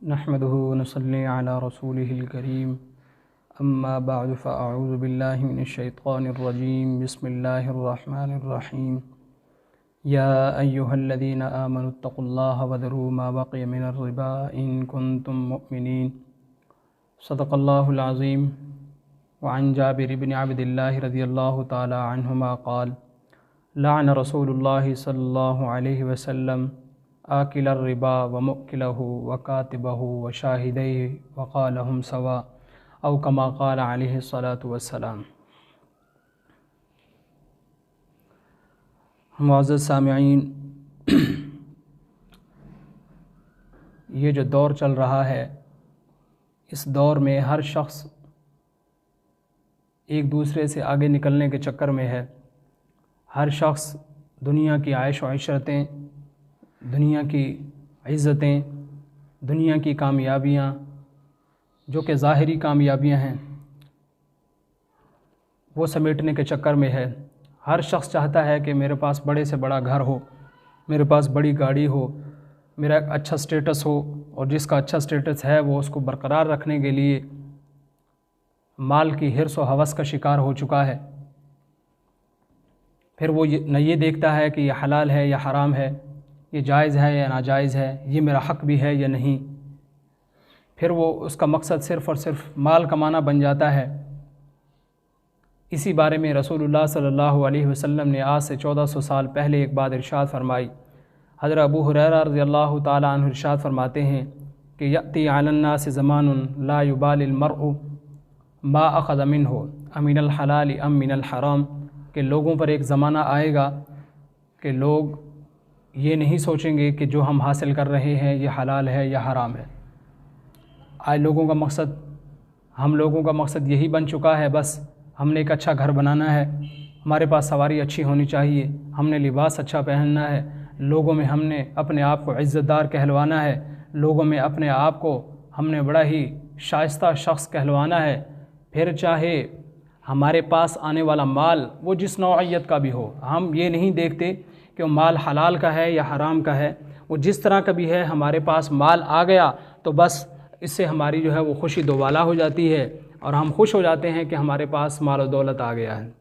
नहमदुहु व नसल्ली अला रसूलिहिल करीम अम्मा बअद फ़अऊज़ु बिल्लाहि मिनश्शैतानिर रजीम बिस्मिल्लाहिर रहमानिर रहीम या अय्युहल्लज़ीना आमनुत्तक़ुल्लाहा वज़रू मा बक़िया मिनर रिबा इन कुंतुम मुअमिनीन सदक़ल्लाहुल अज़ीम व अन जाबिर इब्न अब्दिल्लाह रज़ियल्लाहु तआला अन्हुमा क़ाल लअन रसूलुल्लाहि सल्लल्लाहु अलैहि वसल्लम आकिल रिबा व मुक्किलहु व कातिबहु व शाहिदैहि व क़ालहुम सवा औ कमा क़ाल अलैहि सलातु वस्सलाम। मुअज़्ज़ज़ सामिईन, ये जो दौर चल रहा है, इस दौर में हर शख्स एक दूसरे से आगे निकलने के चक्कर में है। हर शख्स दुनिया की आयश व इशरतें, दुनिया की इज़्ज़तें, दुनिया की कामयाबियाँ जो कि ज़ाहिरी कामयाबियाँ हैं, वो समेटने के चक्कर में है। हर शख्स चाहता है कि मेरे पास बड़े से बड़ा घर हो, मेरे पास बड़ी गाड़ी हो, मेरा एक अच्छा स्टेटस हो, और जिसका अच्छा स्टेटस है वो उसको बरकरार रखने के लिए माल की हिर्स व हवस का शिकार हो चुका है। फिर वो न ये देखता है कि यह हलाल है या हराम है, ये जायज़ है या नाजायज़ है, ये मेरा हक़ भी है या नहीं। फिर वो उसका मकसद सिर्फ़ और सिर्फ माल कमाना बन जाता है। इसी बारे में रसूलुल्लाह सल्लल्लाहु अलैहि वसल्लम ने आज से 1400 साल पहले एक बात इरशाद फरमाई। हज़रत अबू हुरैरा रज़ियल्लाहु ताला अन्हु इरशाद फरमाते हैं कि यअती अलन्नास ज़मानुन ला युबालिल मर्उ मा अख़ज़ मिन्हु अमिनल हलाल अम मिनल हराम, कि लोगों पर एक ज़माना आएगा कि लोग ये नहीं सोचेंगे कि जो हम हासिल कर रहे हैं ये हलाल है या हराम है। आज हम लोगों का मकसद यही बन चुका है, बस हमने एक अच्छा घर बनाना है, हमारे पास सवारी अच्छी होनी चाहिए, हमने लिबास अच्छा पहनना है, लोगों में हमने अपने आप को इज़्ज़तदार कहलवाना है, लोगों में अपने आप को हमने बड़ा ही शाइस्ता शख्स कहलवाना है। फिर चाहे हमारे पास आने वाला माल वो जिस नौइयत का भी हो, हम ये नहीं देखते कि वो माल हलाल का है या हराम का है। वो जिस तरह का भी है, हमारे पास माल आ गया तो बस इससे हमारी जो है वो खुशी दोबाला हो जाती है और हम खुश हो जाते हैं कि हमारे पास माल और दौलत आ गया है।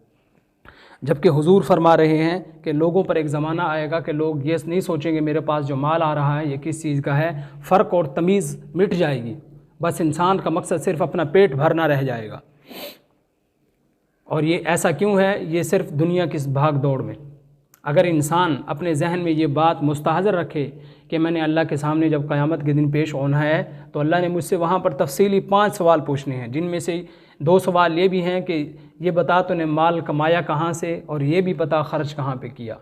जबकि हुजूर फरमा रहे हैं कि लोगों पर एक ज़माना आएगा कि लोग ये नहीं सोचेंगे मेरे पास जो माल आ रहा है ये किस चीज़ का है, फ़र्क और तमीज़ मिट जाएगी। बस इंसान का मकसद सिर्फ़ अपना पेट भरना रह जाएगा। और ये ऐसा क्यों है? ये सिर्फ़ दुनिया की भाग दौड़ में। अगर इंसान अपने जहन में ये बात मुस्तहज़र रखे कि मैंने अल्लाह के सामने जब क़यामत के दिन पेश होना है तो अल्लाह ने मुझसे वहाँ पर तफसीली 5 सवाल पूछने हैं, जिनमें से 2 सवाल ये भी हैं कि ये बता तूने माल कमाया कहाँ से, और ये भी बता ख़र्च कहाँ पे किया।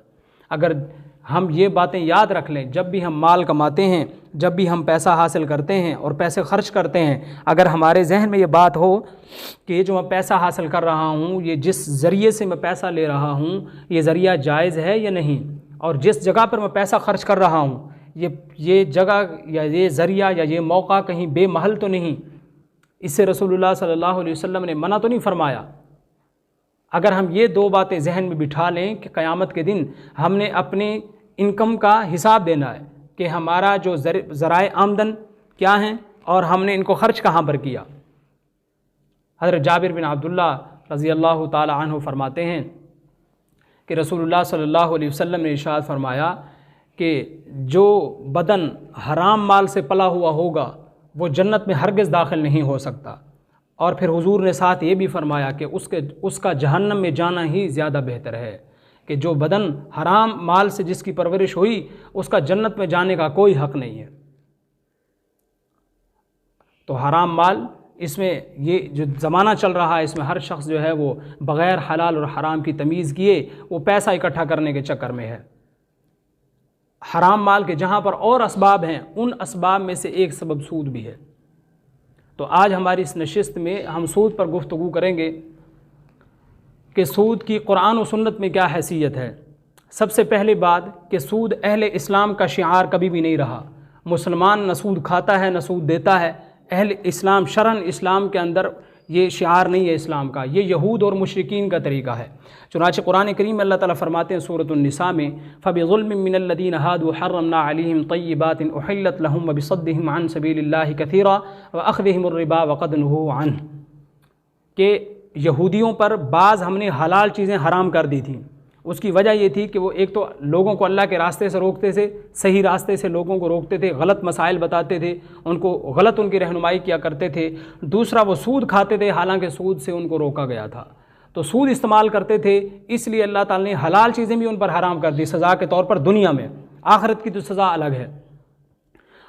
अगर हम ये बातें याद रख लें, जब भी हम माल कमाते हैं, जब भी हम पैसा हासिल करते हैं और पैसे ख़र्च करते हैं, अगर हमारे जहन में ये बात हो कि ये जो मैं पैसा हासिल कर रहा हूँ, ये जिस ज़रिए से मैं पैसा ले रहा हूँ ये ज़रिया जायज़ है या नहीं, और जिस जगह पर मैं पैसा ख़र्च कर रहा हूँ ये जगह या ये ज़रिया या ये मौका कहीं बेमहल तो नहीं, इससे रसूलुल्लाह सल्लल्लाहु अलैहि वसल्लम ने मना तो नहीं फरमाया। अगर हम ये 2 बातें जहन में बिठा लें कि क़यामत के दिन हमने अपने इनकम का हिसाब देना है कि हमारा जो ज़राए आमदन क्या हैं और हमने इनको ख़र्च कहाँ पर किया। हज़रत जाबिर बिन अब्दुल्लाह रज़ियल्लाहु ताला अन्हु फरमाते हैं कि रसूलुल्लाह सल्लल्लाहु अलैहि वसल्लम ने इरशाद फरमाया कि जो बदन हराम माल से पला हुआ होगा वो जन्नत में हरगिज़ दाखिल नहीं हो सकता। और फिर हुजूर ने साथ ये भी फरमाया कि उसका जहन्नम में जाना ही ज़्यादा बेहतर है, कि जो बदन हराम माल से जिसकी परवरिश हुई उसका जन्नत में जाने का कोई हक़ नहीं है। तो हराम माल, इसमें ये जो ज़माना चल रहा है इसमें हर शख्स जो है वो बग़ैर हलाल और हराम की तमीज़ किए वो पैसा इकट्ठा करने के चक्कर में है। हराम माल के जहाँ पर और असबाब हैं, उन असबाब में से एक सबब सूद भी है। तो आज हमारी इस नशिस्त में हम सूद पर गुफ्तगू करेंगे कि सूद की कुरान और सुन्नत में क्या हैसियत है। सबसे पहले बात कि सूद अहले इस्लाम का शिआर कभी भी नहीं रहा। मुसलमान न सूद खाता है न सूद देता है। अहले इस्लाम शरन इस्लाम के अंदर ये शिआर नहीं है इस्लाम का, ये यहूद और मुशरिकीन का तरीका है। चुनांचे कुरान करीम में अल्लाह ताला फरमाते हैं सूरह निसा में, फ़बिज़ुल्मिन मिनल्लज़ीना हादू हर्रमना अलैहिम तय्यिबातिन उहिल्लत लहुम व बिसद्दिहिम अन सबीलिल्लाहि कसीरा व अख़्ज़िहिमुर रिबा व क़द नुहू अन्हु, कि यहूदियों पर बाज़ हमने हलाल चीज़ें हराम कर दी थी। उसकी वजह ये थी कि वो एक तो लोगों को अल्लाह के रास्ते से रोकते थे, सही रास्ते से लोगों को रोकते थे, गलत मसाइल बताते थे, उनको गलत उनकी रहनुमाई किया करते थे। दूसरा वो सूद खाते थे, हालांकि सूद से उनको रोका गया था, तो सूद इस्तेमाल करते थे, इसलिए अल्लाह ताला ने हलाल चीज़ें भी उन पर हराम कर दी सज़ा के तौर पर दुनिया में। आखिरत की तो सज़ा अलग है।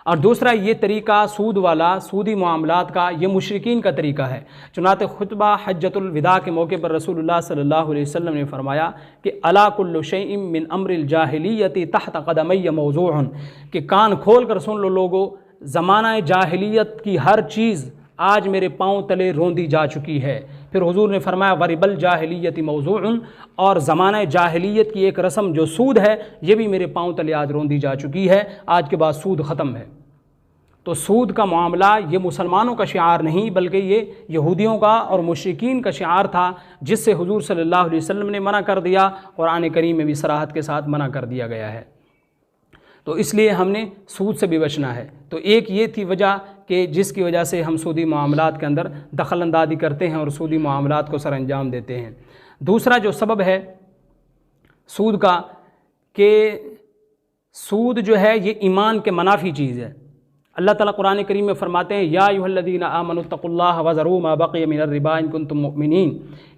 और दूसरा ये तरीका सूद वाला, सूदी मामलात का, ये मुशरिकीन का तरीका है। चुनाते खुतबा हज्जतुल विदा के मौके पर रसूलुल्लाह सल्लल्लाहु अलैहि वसल्लम ने फरमाया कि अला कुल्लु शैइन मिन अम्रिल जाहिलियति तहत क़दमैय मौज़ूअन, कि कान खोल कर सुन लो लोगो, ज़माना जाहिलियत की हर चीज़ आज मेरे पाँव तले रोंदी जा चुकी है। फिर हुजूर ने फरमाया वरिबल जाहिलियति मौज़ूअन, और ज़माना जाहिलियत की एक रस्म जो सूद है, ये भी मेरे पाँव तले आज रोंदी जा चुकी है, आज के बाद सूद ख़त्म है। तो सूद का मामला ये मुसलमानों का शिआर नहीं, बल्कि ये यहूदियों का और मुशरिकीन का शिआर था, जिससे हुजूर सल्लल्लाहु अलैहि वसल्लम ने मना कर दिया, कुरान करीम में भी सराहत के साथ मना कर दिया गया है। तो इसलिए हमने सूद से भी बचना है। तो एक ये थी वजह कि जिसकी वजह से हम सूदी मामलात के अंदर दखल अंदाज़ी करते हैं और सूदी मामलात को सर अंजाम देते हैं। दूसरा जो सबब है सूद का, कि सूद जो है ये ईमान के मनाफी चीज़ है। अल्लाह ताला कुरान करीम में फरमाते हैं या अय्युहल्लज़ीना आमनुत्तकुल्लाह वज़रू मा बक़िय मिनर रिबा इन कुंतुम मुमिनीन,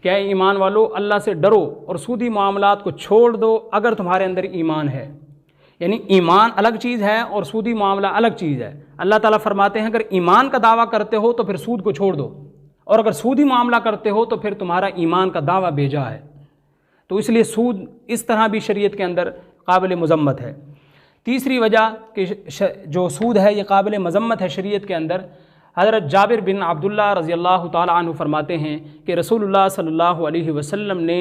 क्या ईमान वालो अल्लाह से डरो और सूदी मामलात को छोड़ दो अगर तुम्हारे अंदर ईमान है। यानी ईमान अलग चीज़ है और सूदी मामला अलग चीज़ है। अल्लाह ताला फरमाते हैं अगर ईमान का दावा करते हो तो फिर सूद को छोड़ दो, और अगर सूदी मामला करते हो तो फिर तुम्हारा ईमान का दावा बेजा है। तो इसलिए सूद इस तरह भी शरीयत के अंदर काबिल मज़म्मत है। तीसरी वजह कि जो सूद है ये काबिल मज़म्मत है शरीयत के अंदर, हज़रत जाबिर बिन अब्दुल्लाह रज़ियल्लाहु ताला अन्हु फरमाते हैं कि रसूलुल्लाह सल्लल्लाहु अलैहि वसल्लम ने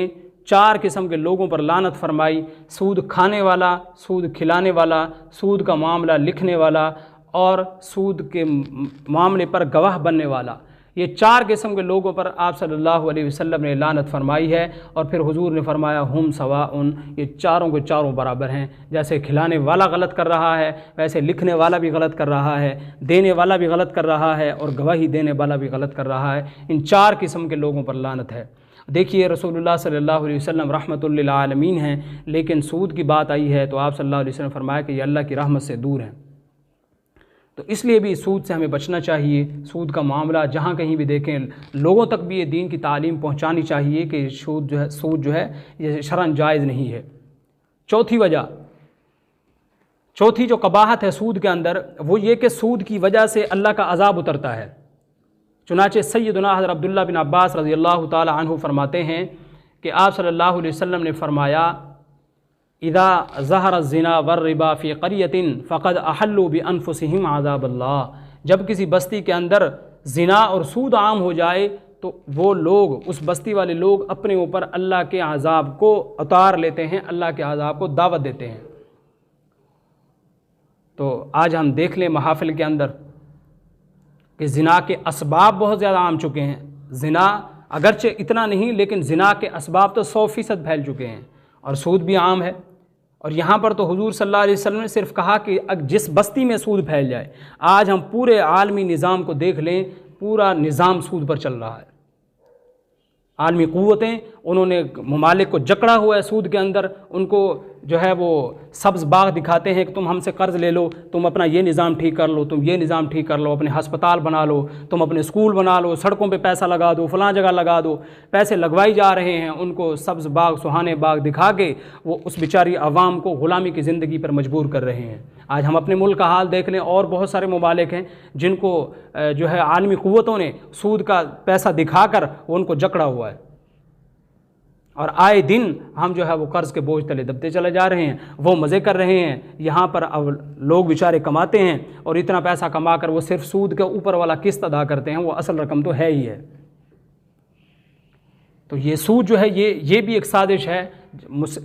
4 किस्म के लोगों पर लानत फरमाई, सूद खाने वाला, सूद खिलाने वाला, सूद का मामला लिखने वाला और सूद के मामले पर गवाह बनने वाला। ये 4 किस्म के लोगों पर आप सल्लल्लाहु अलैहि वसल्लम ने लानत फरमाई है। और फिर हुजूर ने फरमाया हुम सवाउन, ये चारों के चारों बराबर हैं। जैसे खिलाने वाला गलत कर रहा है, वैसे लिखने वाला भी गलत कर रहा है, देने वाला भी गलत कर रहा है और गवाही देने वाला भी गलत कर रहा है। इन 4 किस्म के लोगों पर लानत है। देखिए रसूलुल्लाह सल्लल्लाहु अलैहि वसल्लम रहमतुल लिल आलमीन हैं, लेकिन सूद की बात आई है तो आप सल्लल्लाहु अलैहि वसल्लम फरमाया कि ये अल्लाह की रहमत से दूर हैं। तो इसलिए भी सूद से हमें बचना चाहिए। सूद का मामला जहाँ कहीं भी देखें, लोगों तक भी ये दीन की तालीम पहुँचानी चाहिए कि सूद जो है ये शरअन जायज़ नहीं है। चौथी वजह, चौथी जो कबाहत है सूद के अंदर, वो ये कि सूद की वजह से अल्लाह का अज़ाब उतरता है। चुनाचे सैयदना हज़रत अब्दुल्लाह बिन अब्बास रज़ियल्लाहु ताला अन्हु फरमाते हैं कि आप सल्लल्लाहु अलैहि वसल्लम ने फरमाया इदा ज़हर ज़िना वर रिबा फ़ी क़रियतिन फ़क़द अहल्लु बि अनफुसिहिम अज़ाबल्लाह, जब किसी बस्ती के अंदर ज़िना और सूद आम हो जाए तो वो लोग, उस बस्ती वाले लोग अपने ऊपर अल्लाह के अज़ाब को उतार लेते हैं, अल्लाह के अज़ाब को दावत देते हैं। तो आज हम देख लें महाफ़िल के अंदर कि ज़िना के असबाब बहुत ज़्यादा आम चुके हैं। ज़िना अगरचे इतना नहीं, लेकिन ज़िना के असबाब तो 100% फैल चुके हैं और सूद भी आम है। और यहाँ पर तो हुजूर सल्लल्लाहु अलैहि वसल्लम ने सिर्फ कहा कि जिस बस्ती में सूद फैल जाए। आज हम पूरे आलमी निज़ाम को देख लें, पूरा निज़ाम सूद पर चल रहा है। आलमी क़ुव्वतें, उन्होंने ममालिक को जकड़ा हुआ है सूद के अंदर। उनको जो है वो सब्ज़ बाग दिखाते हैं कि तुम हमसे कर्ज़ ले लो, तुम अपना ये निज़ाम ठीक कर लो, तुम ये निज़ाम ठीक कर लो, अपने हस्पताल बना लो, तुम अपने स्कूल बना लो, सड़कों पे पैसा लगा दो, फ़लाँ जगह लगा दो। पैसे लगवाई जा रहे हैं, उनको सब्ज़ बाग, सुहाने बाग दिखा के वो उस बेचारी अवाम को ग़ुलामी की ज़िंदगी पर मजबूर कर रहे हैं। आज हम अपने मुल्क का हाल देख लें, और बहुत सारे ममालिक हैं जिनको जो है आलमी क़ुव्वतों ने सूद का पैसा दिखाकर वो उनको जकड़ा हुआ है। और आए दिन हम जो है वो कर्ज़ के बोझ तले दबते चले जा रहे हैं। वो मज़े कर रहे हैं, यहाँ पर अब लोग बेचारे कमाते हैं और इतना पैसा कमा कर वो सिर्फ सूद के ऊपर वाला किस्त अदा करते हैं, वो असल रकम तो है ही है। तो ये सूद जो है ये भी एक साजिश है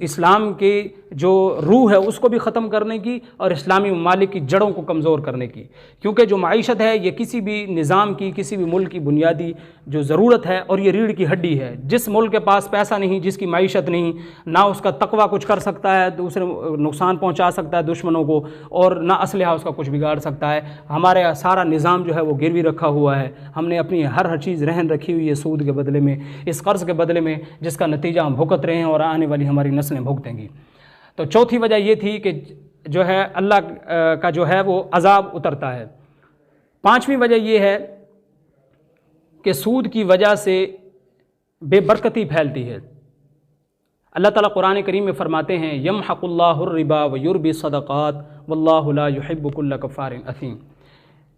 इस्लाम की जो रूह है उसको भी ख़त्म करने की और इस्लामी ममालिक की जड़ों को कमज़ोर करने की। क्योंकि जो माईशत है ये किसी भी निज़ाम की, किसी भी मुल्क की बुनियादी जो ज़रूरत है, और ये रीढ़ की हड्डी है। जिस मुल्क के पास पैसा नहीं, जिसकी माईशत नहीं, ना उसका तकवा कुछ कर सकता है, दूसरे नुकसान पहुँचा सकता है दुश्मनों को, और ना असलहा उसका कुछ बिगाड़ सकता है। हमारे सारा निज़ाम जो है वो गिरवी रखा हुआ है। हमने अपनी हर चीज़ रहन रखी हुई है सूद के बदले में, इस कर्ज़ के बदले में, जिसका नतीजा हम भुगत रहे हैं और आने वाली हमारी नस्लें भुगतेंगी। तो चौथी वजह ये थी कि जो है अल्लाह का जो है वो अज़ाब उतरता है। पांचवी वजह ये है कि सूद की वजह से बेबरकती फैलती है। अल्लाह ताला कुरान करीम में फरमाते हैं यमहकुल्लाहुर रिबा व युरबी सदक़ात वल्लाहु ला युहिब्बु कुल्ल कफ़ारिन असीम,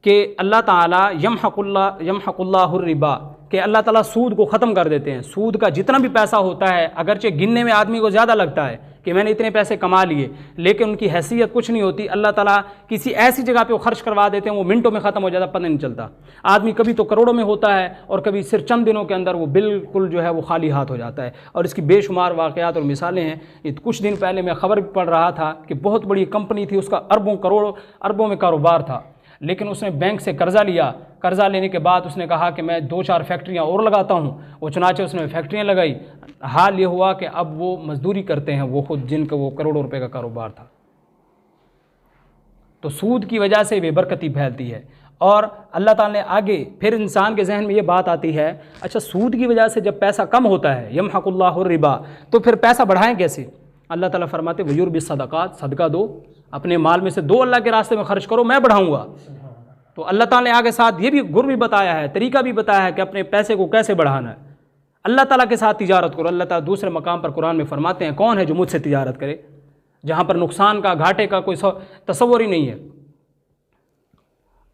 कि अल्लाह ताला यमहकुल्लाहुर रिबा, कि अल्लाह ताला सूद को ख़त्म कर देते हैं। सूद का जितना भी पैसा होता है, अगरचे गिनने में आदमी को ज़्यादा लगता है कि मैंने इतने पैसे कमा लिए, लेकिन उनकी हैसियत कुछ नहीं होती। अल्लाह ताला किसी ऐसी जगह पे वो खर्च करवा देते हैं, वो मिनटों में ख़त्म हो जाता, पता नहीं चलता। आदमी कभी तो करोड़ों में होता है और कभी सिर्फ चंद दिनों के अंदर वो बिल्कुल जो है वो खाली हाथ हो जाता है। और इसकी बेशुमार वाक़यात और मिसालें हैं। ये कुछ दिन पहले मैं ख़बर पढ़ रहा था कि बहुत बड़ी कंपनी थी, उसका अरबों करोड़ों अरबों में कारोबार था, लेकिन उसने बैंक से कर्ज़ा लिया। कर्ज़ा लेने के बाद उसने कहा कि मैं 2-4 फैक्ट्रियाँ और लगाता हूँ। वो चुनाचे उसने फैक्ट्रियाँ लगाई। हाल ये हुआ कि अब वो मजदूरी करते हैं वो खुद, जिनका वो करोड़ों रुपए का कारोबार था। तो सूद की वजह से बेबरकती फैलती है। और अल्लाह ताला ने आगे फिर इंसान के जहन में ये बात आती है, अच्छा सूद की वजह से जब पैसा कम होता है, यमहकुल्लाहुर रिबा, तो फिर पैसा बढ़ाएं कैसे? अल्लाह ताला फरमाते वयुरबी सदक़ात, सदका दो, अपने माल में से दो अल्लाह के रास्ते में खर्च करो, मैं बढ़ाऊंगा। तो अल्लाह ताला ने आगे साथ ये भी गुर भी बताया है, तरीका भी बताया है कि अपने पैसे को कैसे बढ़ाना है। अल्लाह ताला के साथ तिजारत करो। अल्लाह ताला दूसरे मकाम पर कुरान में फरमाते हैं कौन है जो मुझसे तिजारत करे, जहाँ पर नुकसान का, घाटे का कोई तसव्वुर ही नहीं है।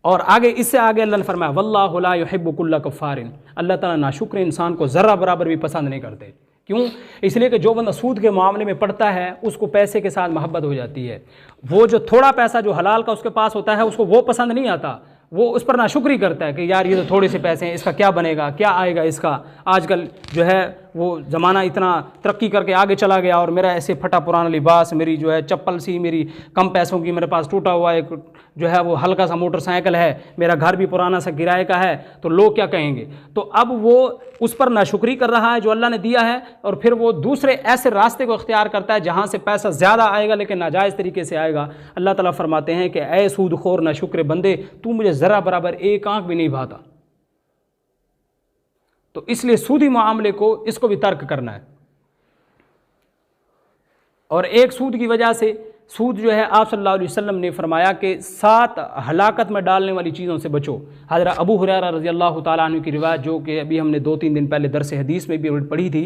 और आगे इससे आगे अल्लाह ने फरमाया वल्लाहु ला युहिब्बु कुल्ल कफ़ारिन, अल्लाह ताला नाशुक्र इंसान को ज़र्रा बराबर भी पसंद नहीं करते। क्यों? इसलिए कि जो बंदा सूद के मामले में पड़ता है उसको पैसे के साथ मोहब्बत हो जाती है। वो जो थोड़ा पैसा जो हलाल का उसके पास होता है उसको वो पसंद नहीं आता, वो उस पर नाशुक्री करता है कि यार ये तो थोड़े से पैसे हैं, इसका क्या बनेगा, क्या आएगा इसका। आजकल जो है वो ज़माना इतना तरक्की करके आगे चला गया और मेरा ऐसे फटा पुराना लिबास, मेरी जो है चप्पल सी मेरी कम पैसों की, मेरे पास टूटा हुआ एक जो है वो हल्का सा मोटरसाइकिल है, मेरा घर भी पुराना सा किराए का है, तो लोग क्या कहेंगे। तो अब वो उस पर नाशुक्री कर रहा है जो अल्लाह ने दिया है, और फिर वो दूसरे ऐसे रास्ते को इख्तियार करता है जहाँ से पैसा ज़्यादा आएगा लेकिन नाजायज़ तरीके से आएगा। अल्लाह ताला फरमाते हैं कि ऐ सूदखोर नाशुक्र बंदे, तू मुझे ज़रा बराबर एक आँख भी नहीं भाता। तो इसलिए सूदी मामले को, इसको भी तर्क करना है। और एक सूद की वजह से, सूद जो है आप सल्लल्लाहु अलैहि वसल्लम ने फरमाया कि 7 हलाकत में डालने वाली चीज़ों से बचो। हज़रत अबू हुरैरा रज़ी अल्लाह ताला अन्हु की रिवायत, जो कि अभी हमने 2-3 दिन पहले दरस हदीस में भी पढ़ी थी,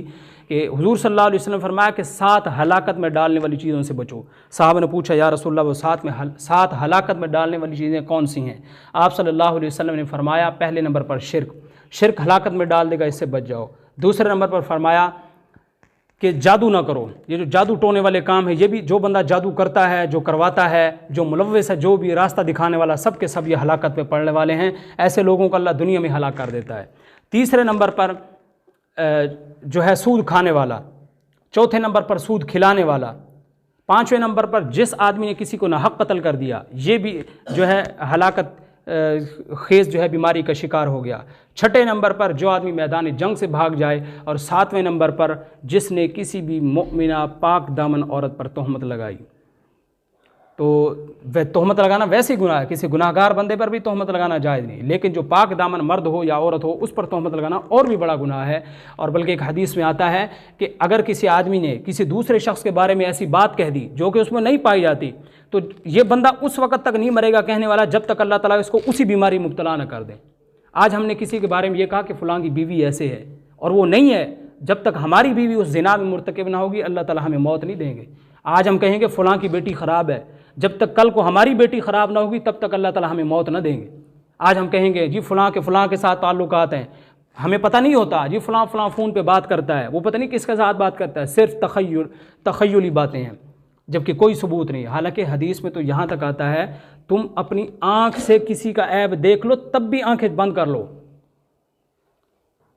कि हुज़ूर सल्लल्लाहु अलैहि वसल्लम फरमाया कि 7 हलाकत में डालने वाली चीज़ों से बचो। साहब ने पूछा या रसूलल्लाह वो 7 हलाकत में डालने वाली चीज़ें कौन सी हैं? आप सल्लल्लाहु अलैहि वसल्लम ने फरमाया पहले नंबर पर शिर्क हलाकत में डाल देगा, इससे बच जाओ। दूसरे नंबर पर फरमाया कि जादू ना करो, ये जो जादू टोने वाले काम है, ये भी जो बंदा जादू करता है, जो करवाता है, जो मुलव्विस है, जो भी रास्ता दिखाने वाला, सब के सब ये हलाकत पे पड़ने वाले हैं। ऐसे लोगों को अल्लाह दुनिया में हलाक कर देता है। तीसरे नंबर पर जो है सूद खाने वाला, चौथे नंबर पर सूद खिलाने वाला, पाँचवें नंबर पर जिस आदमी ने किसी को नाहक कत्ल कर दिया, ये भी जो है हलाकत खेज जो है बीमारी का शिकार हो गया। छठे नंबर पर जो आदमी मैदान जंग से भाग जाए, और सातवें नंबर पर जिसने किसी भी मोमिना पाक दामन औरत पर तोहमत लगाई। तो वह तोहमत लगाना वैसे ही गुनाह है, किसी गुनाहगार बंदे पर भी तोहमत लगाना जायज़ नहीं, लेकिन जो पाक दामन मर्द हो या औरत हो उस पर तोहमत लगाना और भी बड़ा गुनाह है। और बल्कि एक हदीस में आता है कि अगर किसी आदमी ने किसी दूसरे शख्स के बारे में ऐसी बात कह दी जो कि उसमें नहीं पाई जाती, तो ये बंदा उस वक़्त तक नहीं मरेगा कहने वाला जब तक अल्लाह ताला इसको उसी बीमारी मुब्तला न कर दे। आज हमने किसी के बारे में ये कहा कि फ़लाँ की बीवी ऐसे है, और वो नहीं है, जब तक हमारी बीवी उस ज़िना में मुर्तकिब ना होगी अल्लाह ताला हमें मौत नहीं देंगे। आज हम कहेंगे फ़लाँ की बेटी ख़राब है, जब तक कल को हमारी बेटी ख़राब ना होगी तब तक अल्लाह ताला हमें मौत न देंगे। आज हम कहेंगे जी फ़लाँ के साथ ताल्लुकात हैं, हमें पता नहीं होता जी फ़लाँ फ़ोन पे बात करता है, वो पता नहीं किसके साथ बात करता है, सिर्फ तख़य्युली बातें हैं, जबकि कोई सबूत नहीं। हालांकि हदीस में तो यहाँ तक आता है तुम अपनी आँख से किसी का ऐब देख लो तब भी आँखें बंद कर लो,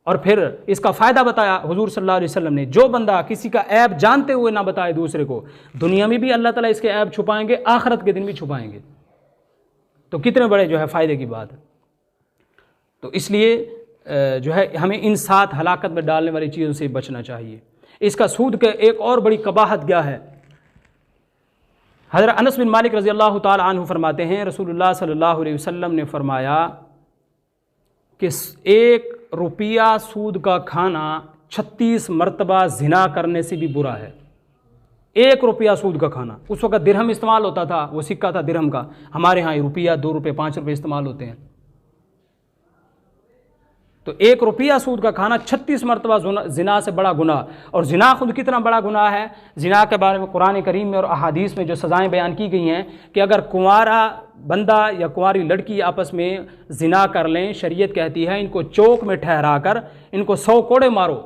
और फिर इसका फ़ायदा बताया हुजूर सल्लल्लाहु अलैहि वसल्लम ने, जो बंदा किसी का ऐब जानते हुए ना बताए दूसरे को, दुनिया में भी अल्लाह ताला इसके ऐब छुपाएंगे, आखिरत के दिन भी छुपाएंगे। तो कितने बड़े जो है फ़ायदे की बात है। तो इसलिए जो है हमें इन 7 हलाकत में डालने वाली चीज़ों से बचना चाहिए। इसका सूद के एक और बड़ी कबाहत क्या है। हज़रत अनस बिन मालिक रज़ी अल्लाह ताला अन्हु फरमाते हैं, रसूलुल्लाह सल्लल्लाहु अलैहि वसल्लम ने फरमाया कि 1 रुपया सूद का खाना 36 मरतबा ज़िना करने से भी बुरा है। 1 रुपया सूद का खाना, उस वक़्त दिरहम इस्तेमाल होता था, वो सिक्का था दिरहम का, हमारे यहाँ रुपया 2 रुपये 5 रुपये इस्तेमाल होते हैं। तो 1 रुपया सूद का खाना 36 मरतबा ज़िना से बड़ा गुनाह। और ज़िना खुद कितना बड़ा गुनाह है, ज़िना के बारे में कुरान करीम में और अहादीस में जो सज़ाएँ बयान की गई हैं कि अगर कुंवारा बंदा या कुंवारी लड़की आपस में ज़िना कर लें, शरीयत कहती है इनको चौक में ठहरा कर इनको 100 कोड़े मारो।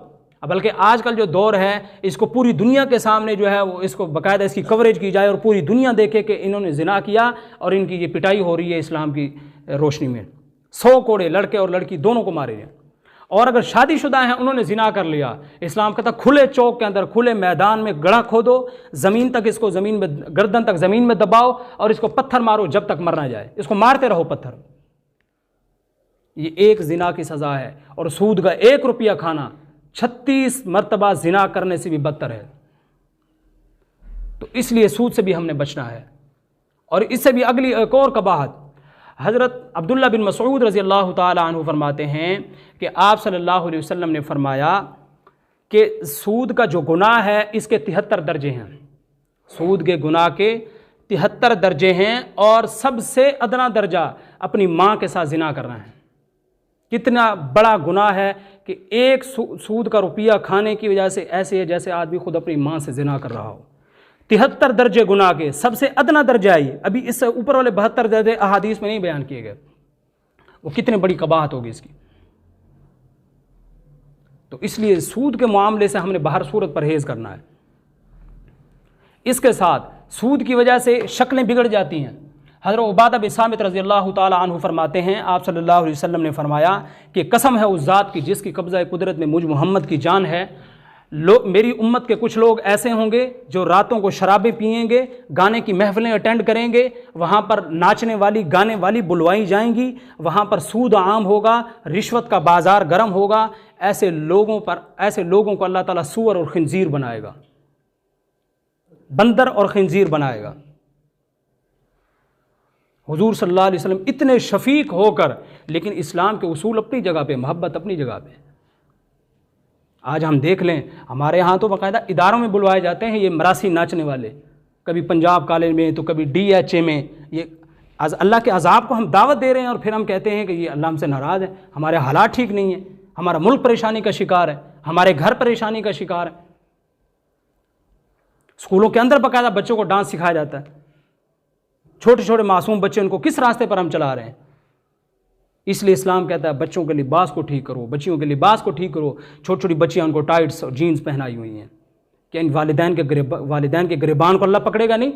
बल्कि आजकल जो दौर है, इसको पूरी दुनिया के सामने जो है वो इसको बाकायदा इसकी कवरेज की जाए और पूरी दुनिया देखे कि इन्होंने ज़िना किया और इनकी ये पिटाई हो रही है इस्लाम की रोशनी में। 100 कोड़े लड़के और लड़की दोनों को मारे हैं। और अगर शादीशुदा हैं, उन्होंने ज़िना कर लिया, इस्लाम कहता खुले चौक के अंदर, खुले मैदान में गड्ढा खोदो, ज़मीन तक इसको, ज़मीन में गर्दन तक ज़मीन में दबाओ और इसको पत्थर मारो जब तक मर ना जाए, इसको मारते रहो पत्थर। ये एक ज़िना की सज़ा है। और सूद का 1 रुपया खाना 36 मरतबा ज़िना करने से भी बदतर है। तो इसलिए सूद से भी हमने बचना है। और इससे भी अगली एक और कबाहत, हज़रत अब्दुल्ला बिन मसूद रज़ी अल्लाह ताला अन्हु फरमाते हैं कि आप सल्लल्लाहु अलैहि वसल्लम ने फरमाया कि सूद का जो गुनाह है इसके 73 दर्जे हैं। सूद के गुनाह के 73 दर्जे हैं और सबसे अदना दर्जा अपनी माँ के साथ ज़िना करना है। कितना बड़ा गुनाह है कि एक सूद का रुपया खाने की वजह से ऐसे है जैसे आदमी खुद अपनी माँ से ज़िना कर रहा हो। 73 दर्जे गुनाह के, सबसे अदना दर्जा है। अभी इससे ऊपर वाले 72 दर्जे अहादीस में नहीं बयान किए गए। वो कितनी बड़ी कबाहत होगी इसकी। तो इसलिए सूद के मामले से हमने बाहर सूरत परहेज़ करना है। इसके साथ सूद की वजह से शक्लें बिगड़ जाती हैं। हज़रत उबादा बिन सामित रज़ी अल्लाह ताला अन्हु फरमाते हैं, आप सल्लल्लाहु अलैहि वसल्लम ने फरमाया कि कसम है उस ज़ात की जिसकी कब्ज़ा कुदरत में मुझ मोहम्मद की जान है, मेरी उम्मत के कुछ लोग ऐसे होंगे जो रातों को शराबें पिएंगे, गाने की महफिलें अटेंड करेंगे, वहाँ पर नाचने वाली गाने वाली बुलवाई जाएंगी, वहाँ पर सूद आम होगा, रिश्वत का बाज़ार गर्म होगा। ऐसे लोगों को अल्लाह ताला सूअर और खिंजीर बनाएगा, बंदर और खिंजीर बनाएगा। हुजूर सल्लल्लाहु अलैहि वसल्लम इतने शफीक होकर, लेकिन इस्लाम के उसूल अपनी जगह पे, मोहब्बत अपनी जगह पे। आज हम देख लें, हमारे यहाँ तो बाकायदा इदारों में बुलवाए जाते हैं ये मरासी नाचने वाले, कभी पंजाब कॉलेज में तो कभी DHA में। ये अल्लाह के अज़ाब को हम दावत दे रहे हैं और फिर हम कहते हैं कि ये अल्लाह हमसे नाराज़ है, हमारे हालात ठीक नहीं है, हमारा मुल्क परेशानी का शिकार है, हमारे घर परेशानी का शिकार है। स्कूलों के अंदर बाकायदा बच्चों को डांस सिखाया जाता है। छोटे छोटे मासूम बच्चे, उनको किस रास्ते पर हम चला रहे हैं। इसलिए इस्लाम कहता है बच्चों के लिबास को ठीक करो, बच्चियों के लिबास को ठीक करो। छोटी छोटी बच्चियाँ, उनको टाइट्स और जीन्स पहनाई हुई हैं। क्या इन वालिदैन के गिरबान को अल्लाह पकड़ेगा नहीं?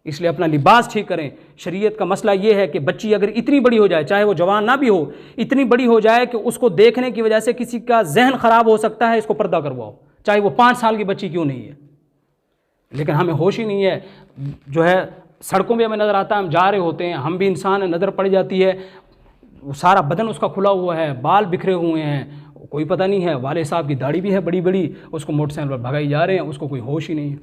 इसलिए अपना लिबास ठीक करें। शरीयत का मसला ये है कि बच्ची अगर इतनी बड़ी हो जाए, चाहे वो जवान ना भी हो, इतनी बड़ी हो जाए कि उसको देखने की वजह से किसी का जहन ख़राब हो सकता है, इसको पर्दा करवाओ, चाहे वो 5 साल की बच्ची क्यों नहीं है। लेकिन हमें होश ही नहीं है। जो है सड़कों पे हमें नज़र आता है, हम जा रहे होते हैं, हम भी इंसान है, नज़र पड़ जाती है, सारा बदन उसका खुला हुआ है, बाल बिखरे हुए हैं, कोई पता नहीं है, वाले साहब की दाढ़ी भी है बड़ी बड़ी, उसको मोटरसाइकिल पर भगाई जा रहे हैं, उसको कोई होश ही नहीं है।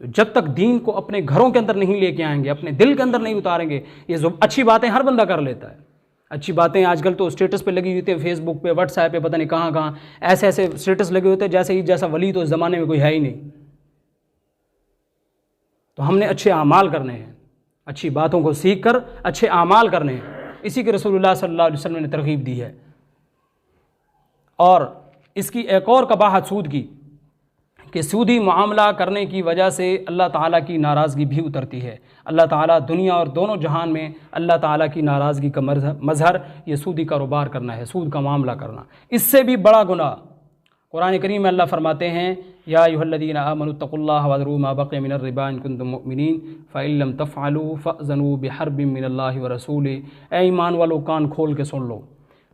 तो जब तक दीन को अपने घरों के अंदर नहीं लेके आएंगे, अपने दिल के अंदर नहीं उतारेंगे, ये जो अच्छी बातें हर बंदा कर लेता है। अच्छी बातें आजकल तो स्टेटस पे लगी हुई थी, फेसबुक पे, व्हाट्सएप पे, पता नहीं कहाँ कहाँ ऐसे ऐसे स्टेटस लगे होते हैं जैसा वली तो इस ज़माने में कोई है ही नहीं। तो हमने अच्छे आमाल करने हैं, अच्छी बातों को सीख कर अच्छे आमाल करने हैं। इसी के रसूलुल्लाह सल्लल्लाहु अलैहि वसल्लम ने तरगीब दी है। और इसकी एक और कबाहत सूद की कि सूदी मामला करने की वजह से अल्लाह ताला की नाराज़गी भी उतरती है। अल्लाह ताला दुनिया और दोनों जहान में अल्लाह ताला की नाराज़गी का मज़हर ये सूदी कारोबार करना है, सूद का मामला करना। इससे भी बड़ा गुनाह कुरान करीम में अल्लाह फरमाते हैं या अय्युहल्लज़ीना आमनुत्तक़ुल्लाह वज़रू मा बक़िया मिनर रिबा इन कुंतुम मुअमिनीन फ़इन लम तफ़अलू फ़अज़नू बिहर्बिन मिनल्लाहि व रसूलिही। ऐ ईमान वालों, कान खोल के सुन लो,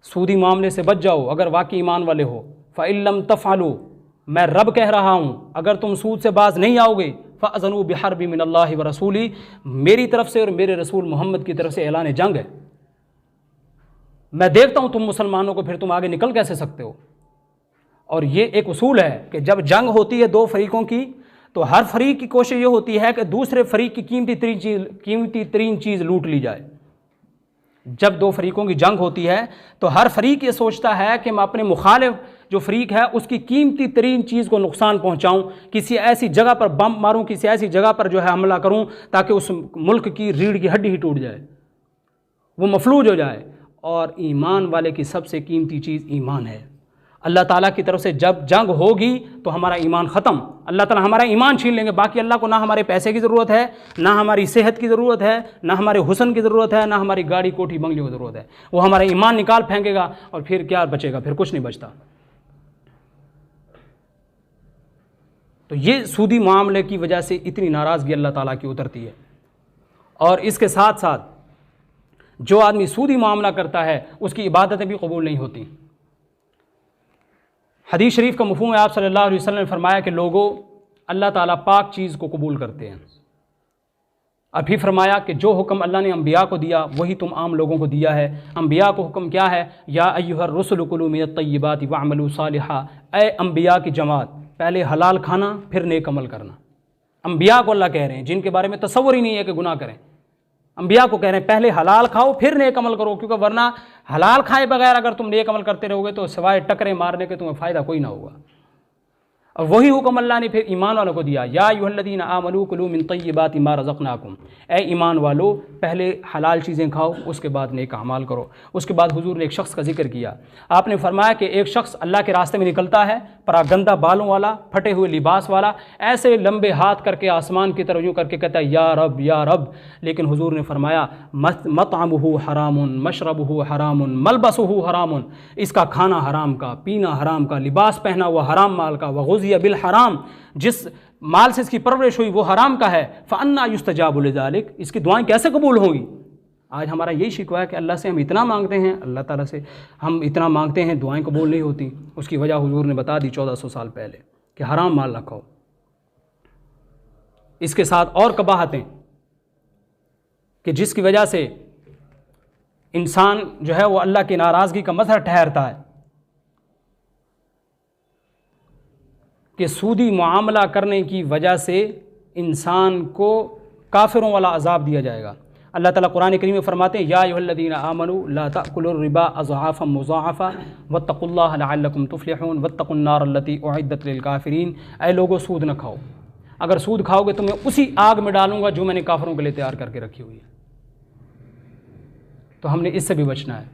सूदी मामले से बच जाओ अगर वाकई ईमान वाले हो। फ़इन लम तफ़अलू, मैं रब कह रहा हूँ, अगर तुम सूद से बाज नहीं आओगे, फ़अज़नू बिहर्बिन मिनल्लाहि व रसूलिही, मेरी तरफ से और मेरे रसूल मोहम्मद की तरफ से ऐलान जंग है। मैं देखता हूँ तुम मुसलमानों को, फिर तुम आगे निकल कैसे सकते हो। और ये एक उसूल है कि जब जंग होती है दो फरीकों की, तो हर फरीक की कोशिश ये होती है कि दूसरे फरीक की कीमती तरीन चीज़ लूट ली जाए। जब दो फरीकों की जंग होती है तो हर फरीक ये सोचता है कि मैं अपने मुखालिफ जो फरीक है उसकी कीमती तरीन चीज़ को नुकसान पहुँचाऊँ, किसी ऐसी जगह पर बम मारूँ, किसी ऐसी जगह पर जो है हमला करूँ ताकि उस मुल्क की रीढ़ की हड्डी ही टूट जाए, वो मफलूज हो जाए। और ईमान वाले की सबसे कीमती चीज़ ईमान है। अल्लाह ताला की तरफ से जब जंग होगी तो हमारा ईमान ख़त्म, अल्लाह ताला हमारा ईमान छीन लेंगे। बाकी अल्लाह को ना हमारे पैसे की ज़रूरत है, ना हमारी सेहत की ज़रूरत है, ना हमारे हुस्न की ज़रूरत है, ना हमारी गाड़ी कोठी बंगले की ज़रूरत है। वो हमारा ईमान निकाल फेंकेगा और फिर क्या बचेगा, फिर कुछ नहीं बचता। तो ये सूदी मामले की वजह से इतनी नाराज़गी अल्लाह ताला की उतरती है। और इसके साथ साथ जो आदमी सूदी मामला करता है उसकी इबादतें भी कबूल नहीं होती। हदीस शरीफ का मफ़हूम है, आप सल्लल्लाहु अलैहि वसल्लम ने फरमाया कि लोगों, अल्लाह ताला पाक चीज़ को कबूल करते हैं। अभी फरमाया कि जो हुक्म अल्लाह ने अम्बिया को दिया वही तुम आम लोगों को दिया है। अम्बिया को हुक्म क्या है, या अय्युहर रुसुल कुलू मिनत तय्यिबाति वअमलू सालिहा, ए अम्बिया की जमात, पहले हलाल खाना फिर नेक अमल करना। अम्बिया को अल्लाह कह रहे हैं जिनके बारे में तसव्वुर ही नहीं है कि गुनाह करें। अम्बिया को कह रहे हैं पहले हलाल खाओ फिर नेक अमल करो, क्योंकि वरना हलाल खाए बगैर अगर तुम नेक अमल करते रहोगे तो सिवाय टकरे मारने के तुम्हें फ़ायदा कोई ना होगा। और वही हुक्म अल्लाह ने फिर ईमान वालों को दिया, या अय्युहल्लज़ीना आमनू कुलू मिन तय्यिबाति मा रज़क़नाकुम, ए ईमान वालो पहले हलाल चीज़ें खाओ उसके बाद नेक अमाल करो। उसके बाद हुजूर ने एक शख्स का जिक्र किया। आपने फरमाया कि एक शख्स अल्लाह के रास्ते में निकलता है, परागंदा बालों वाला, फटे हुए लिबास वाला, ऐसे लंबे हाथ करके आसमान की तरफ यूँ करके कहता है या रब या रब। लेकिन हुजूर ने फरमाया मतअमुहु हरामुन मशरबुहु हरामुन मलबसुहु हरामुन, इसका खाना हराम का, पीना हराम का, लिबास पहना हुआ हराम माल का, वग़ुज़िया बिल हराम, जिस माल से इसकी परवरिश हुई वो हराम का है। फ़अन्ना युस्तजाबु लिज़ालिक, इसकी दुआएं कैसे कबूल होंगी। आज हमारा यही शिकवा है कि अल्लाह से हम इतना मांगते हैं, अल्लाह ताला से हम इतना मांगते हैं, दुआएं कबूल नहीं होती। उसकी वजह हुजूर ने बता दी 1400 साल पहले कि हराम माल ना खाओ। इसके साथ और कबाहतें कि जिसकी वजह से इंसान जो है वो अल्लाह की नाराज़गी का मज़हर ठहरता है, कि सूदी मुआमला करने की वजह से इंसान को काफिरों वाला अजाब दिया जाएगा। अल्लाह ताला कुरान करीम में फरमाते हैं, या अय्युहल्लज़ीना आमनू ला तअकुलुर रिबा अज़आफ़न मुज़ाअफ़ा वत्तक़ुल्लाह लअल्लकुम तुफ़्लिहून वत्तक़ुन्नार अल्लती उइद्दत लिल काफ़िरीन, ऐ लोगो सूद न खाओ, अगर सूद खाओगे तो मैं उसी आग में डालूंगा जो मैंने काफिरों के लिए तैयार करके रखी हुई है। तो हमने इससे भी बचना है।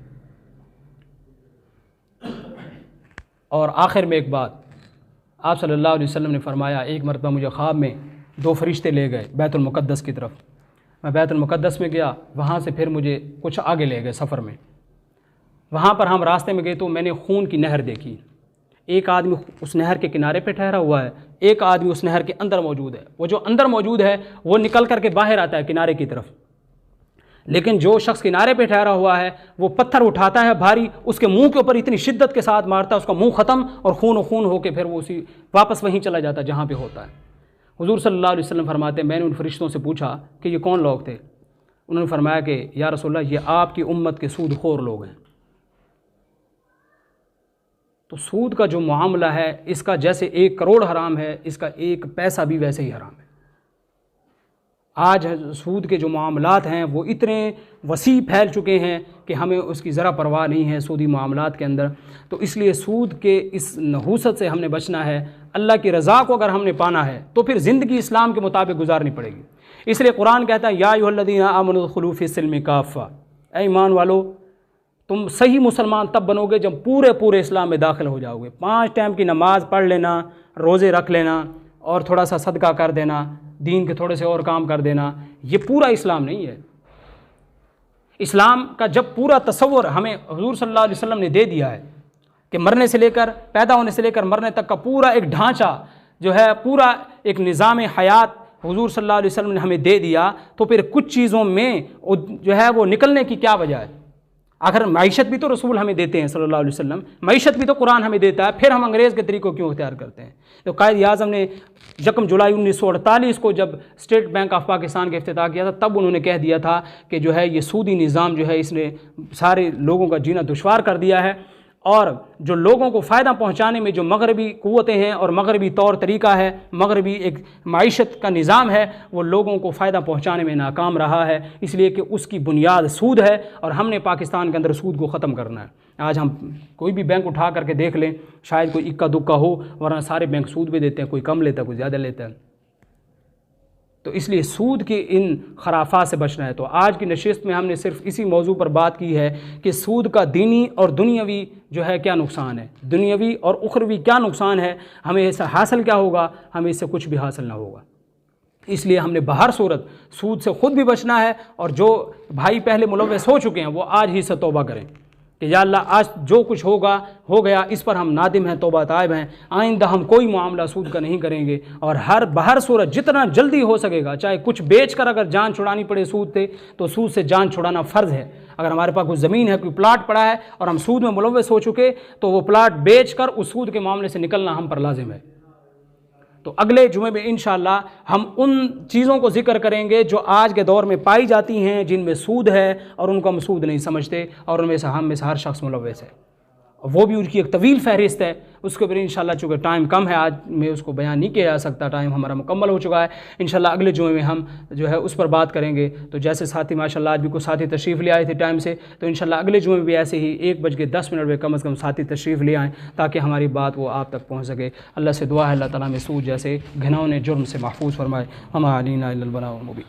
और आखिर में एक बात, आप सल्लल्लाहु अलैहि वसल्लम ने फरमाया, एक मरतबा मुझे ख्वाब में दो फरिश्ते ले गए बैतुल मुक़द्दस की तरफ। मैं बैतुल मुक़द्दस में गया, वहाँ से फिर मुझे कुछ आगे ले गए सफ़र में। वहाँ पर हम रास्ते में गए तो मैंने खून की नहर देखी। एक आदमी उस नहर के किनारे पे ठहरा हुआ है, एक आदमी उस नहर के अंदर मौजूद है। वो जो अंदर मौजूद है वो निकल करके बाहर आता है किनारे की तरफ, लेकिन जो शख्स किनारे पे ठहरा हुआ है वो पत्थर उठाता है भारी, उसके मुंह के ऊपर इतनी शिद्दत के साथ मारता है, उसका मुंह ख़त्म और खून होके फिर वो उसी वापस वहीं चला जाता है जहाँ पे होता है। हुजूर सल्लल्लाहु अलैहि वसल्लम फरमाते हैं, मैंने उन फरिश्तों से पूछा कि ये कौन लोग थे। उन्होंने फरमाया कि या रसूलल्लाह, ये आपकी उम्मत के सूदखोर लोग हैं। तो सूद का जो मामला है, इसका जैसे 1 करोड़ हराम है, इसका 1 पैसा भी वैसे ही हराम है। आज सूद के जो मामलात हैं वो इतने वसी फैल चुके हैं कि हमें उसकी ज़रा परवाह नहीं है सूदी मामलात के अंदर। तो इसलिए सूद के इस नहूसत से हमने बचना है। अल्लाह की रज़ा को अगर हमने पाना है तो फिर ज़िंदगी इस्लाम के मुताबिक गुजारनी पड़ेगी। इसलिए कुरान कहता है, या अय्युहल्लज़ीना आमनू उदखुलू फ़िस्सिल्मि काफ़ा, ऐ ईमान वालो तुम सही मुसलमान तब बनोगे जब पूरे इस्लाम में दाखिल हो जाओगे। 5 टाइम की नमाज़ पढ़ लेना, रोज़े रख लेना और थोड़ा सा सदका कर देना, दीन के थोड़े से और काम कर देना, ये पूरा इस्लाम नहीं है। इस्लाम का जब पूरा तसव्वुर हमें हुज़ूर सल्लल्लाहु अलैहि वसल्लम ने दे दिया है कि मरने से लेकर, पैदा होने से लेकर मरने तक का पूरा एक ढांचा जो है पूरा एक निज़ाम हयात हुजूर सल्लल्लाहु अलैहि वसल्लम ने हमें दे दिया, तो फिर कुछ चीज़ों में जो है वो निकलने की क्या वजह है? अगर मईशत भी तो रसूल हमें देते हैं सल्लल्लाहु अलैहि वसल्लम, मईशत भी तो कुरान हमें देता है, फिर हम अंग्रेज़ के तरीक़ों क्यों इख्तियार करते हैं? तो कायद आज़म ने 1 जुलाई 1948 को जब स्टेट बैंक ऑफ पाकिस्तान का इफ्तिताह किया था, तब उन्होंने कह दिया था कि जो है ये सूदी निज़ाम जो है इसने सारे लोगों का जीना दुश्वार कर दिया है, और जो लोगों को फ़ायदा पहुँचाने में जो मगरबी क़ुव्वतें हैं और मगरबी तौर तरीक़ा है, मगरबी एक माइशत का निज़ाम है, वो लोगों को फ़ायदा पहुँचाने में नाकाम रहा है, इसलिए कि उसकी बुनियाद सूद है और हमने पाकिस्तान के अंदर सूद को ख़त्म करना है। आज हम कोई भी बैंक उठा करके देख लें, शायद कोई इक्का दुक्का हो, वरना सारे बैंक सूद भी देते हैं, कोई कम लेता है कोई ज़्यादा लेता है। तो इसलिए सूद के इन खराफात से बचना है। तो आज की नशिस्त में हमने सिर्फ इसी मौजू पर बात की है कि सूद का दीनी और दुनियावी जो है क्या नुकसान है, दुनियावी और उखरवी क्या नुकसान है, हमें इससे हासिल क्या होगा, हमें इससे कुछ भी हासिल ना होगा। इसलिए हमने बहर सूरत सूद से ख़ुद भी बचना है, और जो भाई पहले मुलव्वस हो चुके हैं वो आज ही से तौबा करें कि या अल्लाह आज जो कुछ होगा हो गया, इस पर हम नादिम हैं, तौबा ताइब हैं, आइंदा हम कोई मामला सूद का नहीं करेंगे। और बहर सूरत जितना जल्दी हो सकेगा, चाहे कुछ बेच कर अगर जान छुड़ानी पड़े सूद से, तो सूद से जान छुड़ाना फ़र्ज़ है। अगर हमारे पास कोई ज़मीन है, कोई प्लाट पड़ा है और हम सूद में मुलव्वस हो चुके, तो वो प्लाट बेच कर उस सूद के मामले से निकलना हम पर लाजिम है। तो अगले जुमे में इंशाअल्लाह हम उन चीज़ों को ज़िक्र करेंगे जो आज के दौर में पाई जाती हैं, जिनमें सूद है और उनको हम सूद नहीं समझते, और उनमें से हम में से हर शख्स मुलव्वस है। वो भी उनकी एक तवील फहरिस्त है, उसके ऊपर इंशाअल्लाह चूँकि टाइम कम है आज में उसको बयान नहीं किया जा सकता, टाइम हमारा मुकम्मल हो चुका है। इंशाअल्लाह अगले जुमे में हम जो है उस पर बात करेंगे। तो जैसे साथी माशाअल्लाह आज भी कुछ साथी तशरीफ़ ले आए थे टाइम से, तो इंशाअल्लाह अगले जुमे में भी ऐसे ही 1:10 में कम से कम साथी तशरीफ़ ले आएँ, ताकि हमारी बात वो आप तक पहुँच सके। अल्लाह से दुआ है अल्लाह ताला हमें सूद जैसे घिनौने जुर्म से महफूज फरमाए। हमा अलीना इल्लल बलागुल मुबीन।